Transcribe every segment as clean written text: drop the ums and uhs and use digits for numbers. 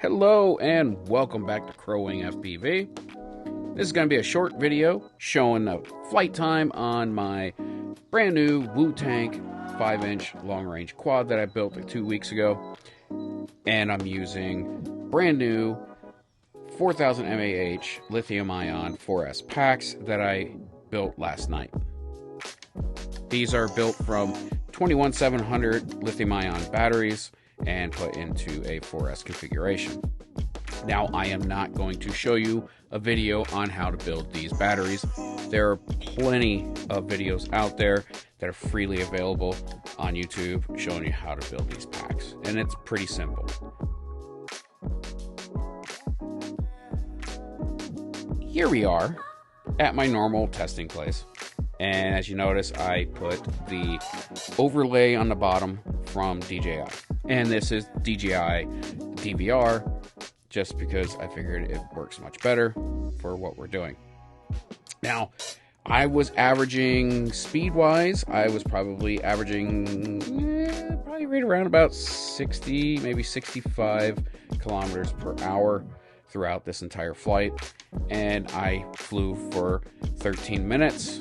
Hello and welcome back to Crowing FPV. This is going to be a short video showing the flight time on my brand new Wu-Tank 5-inch long-range quad that I built like 2 weeks ago. And I'm using brand new 4000 mAh lithium-ion 4S packs that I built last night. These are built from 21700 lithium-ion batteries and put into a 4S configuration. Now, I am not going to show you a video on how to build these batteries. There are plenty of videos out there that are freely available on YouTube showing you how to build these packs, and it's pretty simple. Here we are at my normal testing place, and as you notice, I put the overlay on the bottom from DJI. And this is DJI DVR, just because I figured it works much better for what we're doing. Now, I was averaging, speed-wise, I was probably averaging probably right around about 60, maybe 65 kilometers per hour throughout this entire flight. And I flew for 13 minutes,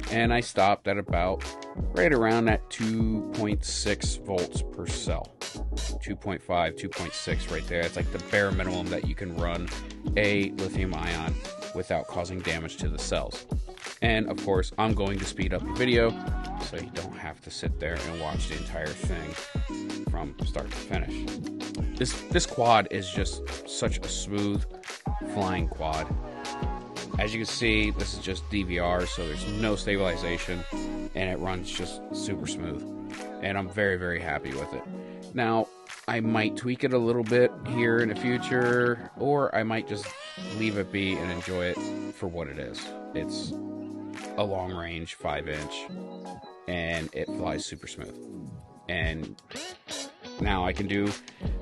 and I stopped at about right around that 2.6 volts per cell. 2.5, 2.6 right there. It's like the bare minimum that you can run a lithium ion without causing damage to the cells. And of course, I'm going to speed up the video so you don't have to sit there and watch the entire thing from start to finish. This quad is just such a smooth flying quad. As you can see, this is just DVR, so there's no stabilization, and it runs just super smooth. And I'm very, very happy with it. Now, I might tweak it a little bit here in the future, or I might just leave it be and enjoy it for what it is. It's a long-range 5-inch, and it flies super smooth. And now I can do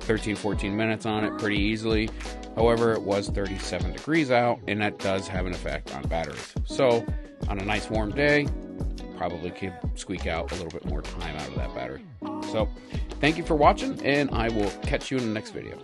13, 14 minutes on it pretty easily. However, it was 37 degrees out, and that does have an effect on batteries. So, on a nice warm day, probably could squeak out a little bit more time out of that battery. So, thank you for watching, and I will catch you in the next video.